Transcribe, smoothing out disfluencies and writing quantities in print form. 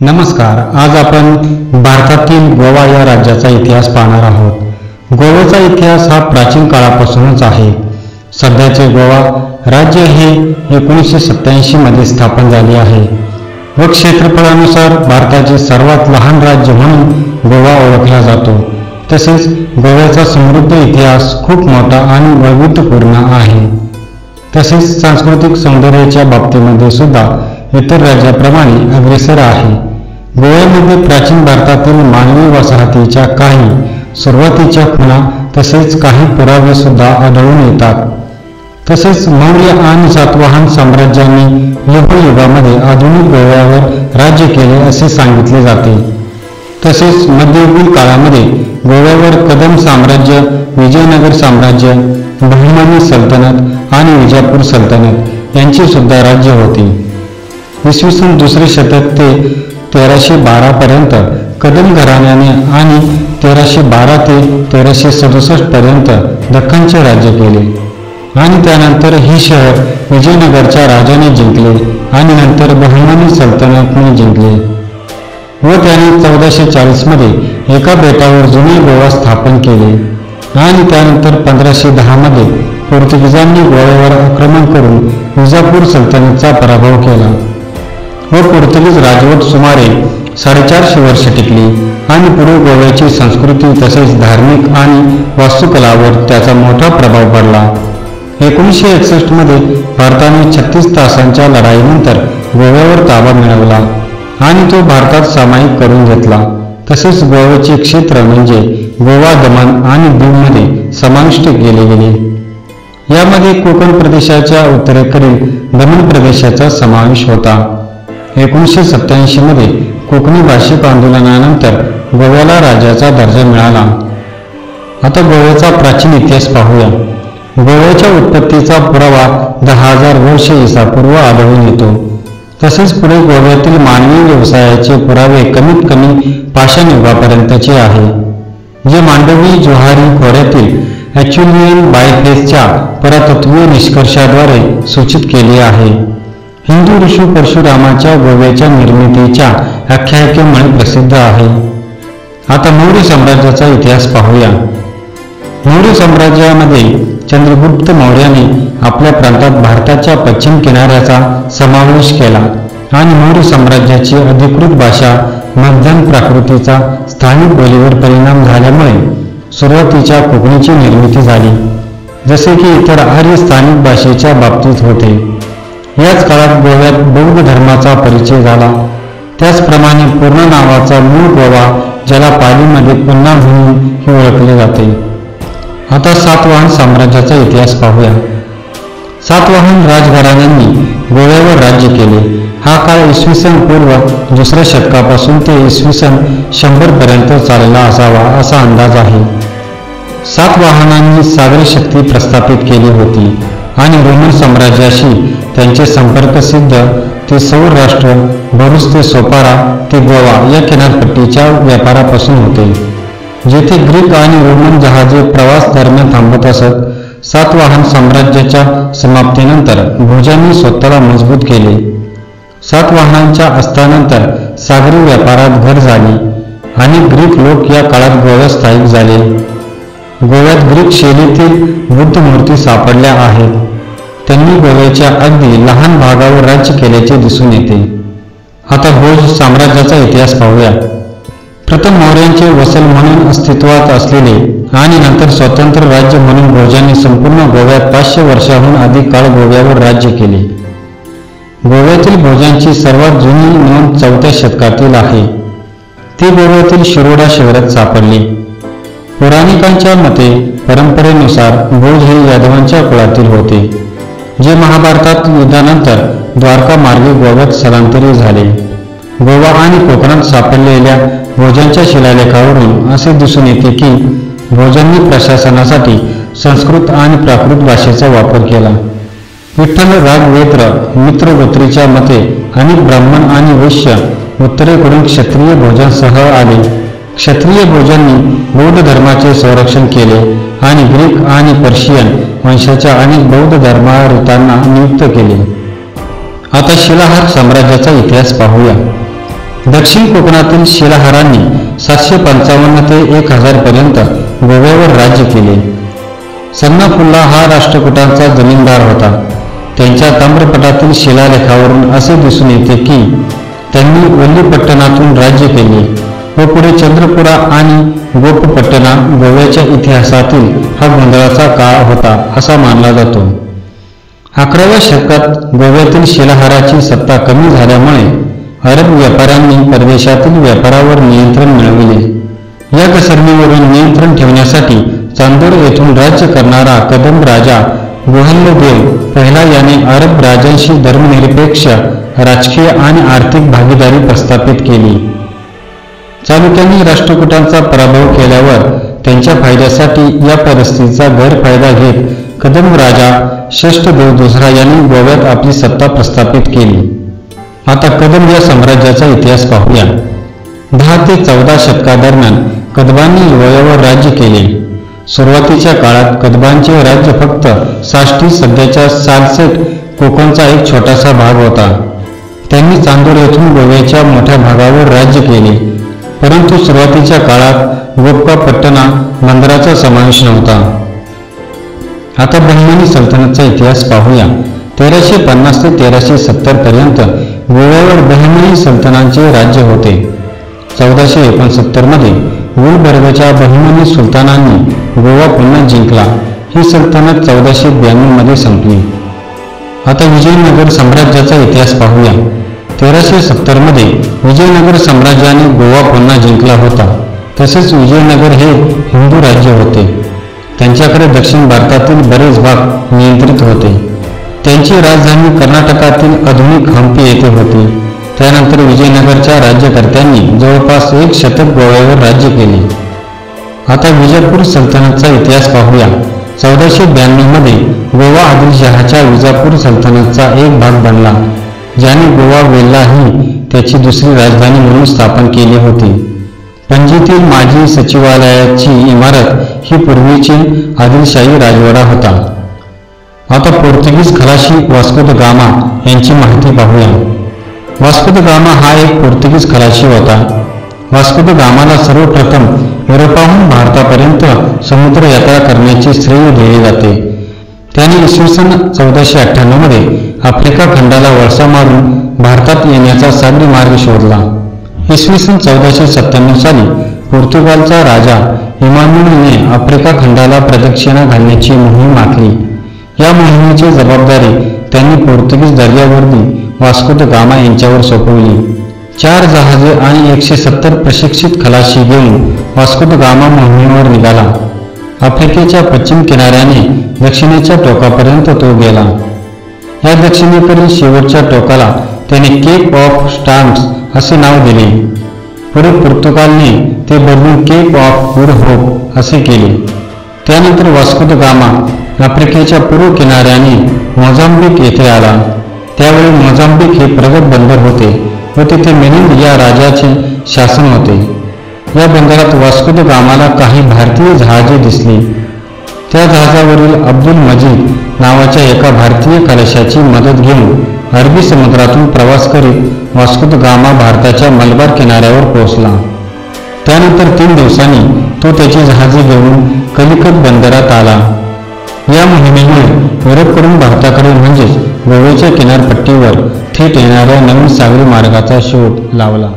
नमस्कार. आज आपण भारतातील गोवा या राज्याचा इतिहास पाहणार आहोत. गोव्याचा इतिहास हा प्राचीन काळापासूनच आहे. सध्याचे गोवा राज्य हे 1987 मध्ये स्थापन झाले आहे व क्षेत्रफळानुसार भारताचे सर्वात लहान राज्य म्हणून गोवा ओळखला जातो. तसेच गोव्याचा समृद्ध इतिहास खूप मोठा आणि वैविध्यपूर्ण आहे. तसेच सांस्कृतिक सौंदर्याच्या बाबतीमध्ये सुद्धा इतर राज्याप्रमाणे अग्रेसर आहे. गोव्यामध्ये प्राचीन भारतातील मानवी वसाहतीच्या काही सुरुवातीच्या खुणा तसेच काही पुरावे सुद्धा आढळून येतात. तसेच मौर्य आणि सातवाहन साम्राज्यांनी युगामध्ये आधुनिक गोव्यावर राज्य केले असे सांगितले जाते. तसेच मध्ययुगीन काळामध्ये गोव्यावर कदम साम्राज्य, विजयनगर साम्राज्य, बहमनी सल्तनत आणि विजापूर सल्तनत यांची सुद्धा राज्य होती. इसवी सन 2रे शतक ते 1312 पर्यंत कदम घराण्याने आणि 1312 ते 1367 पर्यंत दख्खनचे राज्य केले आणि त्यानंतर हे शहर विजयनगरच्या राजाने जिंकले आणि नंतर बहमनी सल्तनतने जिंकले व त्याने 1440 मध्ये एका बेटावर जुने गोवा स्थापन केले आणि त्यानंतर 1510 मध्ये पोर्तुगीजांनी गोव्यावर आक्रमण करून विजापूर सल्तनतचा पराभव केला व पोर्तुगीज राजवट सुमारे 450 वर्ष टिकली आणि पुढे गोव्याची संस्कृती तसेच धार्मिक आणि वास्तुकलावर त्याचा मोठा प्रभाव पडला. 1961 मध्ये भारताने 36 तासांच्या लढाईनंतर गोव्यावर ताबा मिळवला आणि तो भारतात सामायिक करून घेतला. तसेच गोव्याचे क्षेत्र म्हणजे गोवा, दमण आणि दीवमध्ये समाविष्ट केले गेले. यामध्ये कोकण प्रदेशाच्या उत्तरेकडील दमण प्रदेशाचा समावेश होता. 1987 मध्ये कोकणी भाषिक आंदोलनानंतर गोव्याला राज्याचा दर्जा मिळाला. आता गोव्याचा प्राचीन इतिहास पाहूया. गोव्याच्या उत्पत्तीचा पुरावा 10,000 वर्ष ईसापूर्व आढळून येतो. तसेच पुढे गोव्यातील मानवी व्यवसायाचे पुरावे कमीत कमी पाषाण युगापर्यंतचे आहे, जे मांडवी जोहारी खोऱ्यातील ॲच्युलियन बायफेसच्या पुरातत्त्वीय निष्कर्षाद्वारे सूचित केले आहे. हिंदू ऋषी परशुरामाच्या गोव्याच्या निर्मितीच्या आख्यायिकेमुळे प्रसिद्ध आहे. आता मौर्य साम्राज्याचा इतिहास पाहूया. मौर्य साम्राज्यामध्ये चंद्रगुप्त मौर्याने आपल्या प्रांतात भारताच्या पश्चिम किनाऱ्याचा समावेश केला आणि मौर्य साम्राज्याची अधिकृत भाषा मध्यम प्राकृतीचा स्थानिक बोलीवर परिणाम झाल्यामुळे सुरुवातीच्या कोकणीची निर्मिती झाली, जसे की इतर आर्य स्थानिक भाषेच्या बाबतीत होते. याच काळात गोव्यात बौद्ध धर्माचा परिचय झाला. त्याचप्रमाणे पूर्ण नावाचा मूळ गोवा, ज्याला पालीमध्ये पुन्हा म्हणून ओळखले जाते. आता सातवाहन साम्राज्याचा इतिहास पाहूया. सातवाहन राजघराण्यांनी गोव्यावर राज्य केले. हा काळ इसवी सन पूर्व 2ऱ्या शतकापासून ते इसवी सन 100 पर्यंत चालला असावा असा अंदाज आहे. सातवाहनांनी सागरी शक्ती प्रस्थापित केली होती आणि रोमन साम्राज्याशी त्यांचे संपर्क सिद्ध ते सौराष्ट्र, भरूच ते सोपारा ते गोवा या किनारपट्टीच्या व्यापारापासून होते, जेथे ग्रीक आणि रोमन जहाजे प्रवास दरम्यान थांबत असत. सातवाहन साम्राज्याच्या समाप्तीनंतर भोजांनी स्वतःला मजबूत केले. सातवाहनांच्या अस्तानंतर सागरी व्यापारात घट झाली आणि ग्रीक लोक या काळात गोव्यात स्थायिक झाले. गोव्यात ग्रीक शैलीतील बुद्ध मूर्ती सापडल्या आहेत. त्यांनी गोव्याच्या अगदी लहान भागावर राज्य केल्याचे दिसून येते. आता भोज साम्राज्याचा इतिहास पाहूया. प्रथम मौर्यांचे वसल म्हणून अस्तित्वात असलेले आणि नंतर स्वतंत्र राज्य म्हणून भोजांनी संपूर्ण गोव्यात 500 वर्षांहून अधिक काळ गोव्यावर राज्य केले. गोव्यातील भोजांची सर्वात जुनी नोंद 4थ्या शतकातील आहे. ती गोव्यातील शिरोडा शहरात सापडली. पौराणिकांच्या मते परंपरेनुसार भोज हे यादवांच्या कुळातील होते, जे महाभारतात युद्धानंतर द्वारका मार्गे गोव्यात स्थलांतरित झाले. गोवा आणि कोकणात सापडलेल्या भोजांच्या शिलालेखावरून असे दिसून येते की भोजांनी प्रशासनासाठी संस्कृत आणि प्राकृत भाषेचा वापर केला. विठ्ठल राघवेंद्र मित्र गोत्रीच्या मते अनेक ब्राह्मण आणि वैश्य उत्तरेकडून क्षत्रिय भोजांसह आले. क्षत्रिय भोजांनी बौद्ध धर्माचे संरक्षण केले आणि ग्रीक आणि पर्शियन वंशाच्या अनेक बौद्ध धर्मावतांना नियुक्त केले. आता शिलाहार साम्राज्याचा इतिहास पाहूया. दक्षिण कोकणातील शिलाहारांनी 755 ते 1000 पर्यंत गोव्यावर राज्य केले. सन्नाफुल्ला हा राष्ट्रकूटांचा जमीनदार होता. त्यांच्या ताम्रपटातील शिलालेखावरून असे दिसून येते की त्यांनी वल्लीपट्टणातून राज्य केले व पुढे चंद्रपुरा आणि गोपपट्टणा. गोव्याच्या इतिहासातील हा गोंधळाचा काळ होता असा मानला जातो. 11व्या शतकात गोव्यातील शिलाहाराची सत्ता कमी झाल्यामुळे अरब व्यापाऱ्यांनी परदेशातील व्यापारावर नियंत्रण मिळविले. या घसरणीवरून नियंत्रण ठेवण्यासाठी चांदोर येथून राज्य करणारा कदंब राजा गोहल्लदेव पहिला याने अरब राजांशी धर्मनिरपेक्ष राजकीय आणि आर्थिक भागीदारी प्रस्थापित केली. चालुक्यांनी राष्ट्रकूटांचा पराभव केल्यावर त्यांच्या फायद्यासाठी या परिस्थितीचा गैरफायदा घेत कदंब राजा षष्ठदेव दुसरा यांनी गोव्यात आपली सत्ता प्रस्थापित केली. आता कदंब या साम्राज्याचा इतिहास पाहूया. 10 ते 14 शतकादरम्यान कदंबांनी गोव्यावर राज्य केले. सुरुवातीच्या काळात कदंबांचे राज्य फक्त साष्टी सध्याच्या सालसेट कोकणचा एक छोटासा भाग होता. त्यांनी चांदोर येथून गोव्याच्या मोठ्या भागावर राज्य केले, परंतु सुरुवातीच्या काळात गोपकापट्टणा बंदराचा समावेश नव्हता. आता बहिमनी सल्तनतचा इतिहास पाहूया. 1350 ते 1370 पर्यंत गोव्यावर बहिमनी सल्तनांचे राज्य होते. 1469 मध्ये गुलबर्गच्या बहिमनी सुलतानांनी गोवा पुन्हा जिंकला. ही सल्तनत 1492 मध्ये संपली. आता विजयनगर साम्राज्याचा इतिहास पाहूया. 1370 मध्ये विजयनगर साम्राज्याने गोवा पुन्हा जिंकला होता. तसेच विजयनगर हे हिंदू राज्य होते. त्यांच्याकडे दक्षिण भारतातील बरेच भाग नियंत्रित होते. त्यांची राजधानी कर्नाटकातील आधुनिक हंपी येथे होती. त्यानंतर विजयनगरच्या राज्यकर्त्यांनी जवळपास 1 शतक गोव्यावर राज्य केले. आता विजापूर सल्तनतचा इतिहास पाहूया. 1492 मध्ये गोवा आदिलशहाच्या विजापूर सल्तनतचा एक भाग बनला, ज्याने गोवा वेल्हा ही त्याची दुसरी राजधानी म्हणून स्थापन केली होती. पणजीतील माजी सचिवालयाची इमारत ही पूर्वीची आदिलशाही राजवाडा होता. आता पोर्तुगीज खलाशी वास्को द गामा यांची माहिती पाहूया. वास्को द गामा हा एक पोर्तुगीज खलाशी होता. वास्को द गामाला सर्वप्रथम युरोपाहून भारतापर्यंत समुद्र यात्रा करण्याचे श्रेय दिले जाते. त्याने इसवी सन 1498 मध्ये आफ्रिका खंडाला वळसा मारून भारतात येण्याचा सागरी मार्ग शोधला. इसवी सन 1497 साली पोर्तुगालचा राजा इमानुएलने आफ्रिका खंडाला प्रदक्षिणा घालण्याची मोहीम आखली. या मोहिमेची जबाबदारी त्यांनी पोर्तुगीज दर्यावर्दी वास्को द गामा यांच्यावर सोपवली. 4 जहाजे आणि 170 प्रशिक्षित खलाशी घेऊन वास्को द गामा मोहिमेवर निघाला. आफ्रिकेच्या पश्चिम किनाऱ्याने दक्षिणेच्या टोकापर्यंत तो गेला. या दक्षिणेकडील शेवटच्या टोकाला त्याने केप ऑफ स्टॉर्म्स असे नाव दिले. पुढे पोर्तुगालने ते बदलून केप ऑफ गुड होप असे केले. त्यानंतर वास्को द गामा आफ्रिकेच्या पूर्व किनाऱ्याने मोझांबिक येथे आला. त्यावेळी मोझांबिक हे प्रगत बंदर होते व तिथे मेनिंद या राजाचे शासन होते. या बंदरात वास्को द गामाला काही भारतीय जहाजे दिसली. त्या जहाजावरील अब्दुल मजीद नावाच्या एका भारतीय खलाशाची मदत घेऊन अरबी समुद्रातून प्रवास करीत वास्को द गामा भारताच्या मलबार किनाऱ्यावर पोहोचला. त्यानंतर 3 दिवसांनी तो त्याची जहाजे घेऊन कलिकत बंदरात आला. या मोहिमेमुळे युरोपकडून भारताकडे म्हणजेच गोव्याच्या किनारपट्टीवर थेट येणाऱ्या नवीन सागरी मार्गाचा शोध लावला.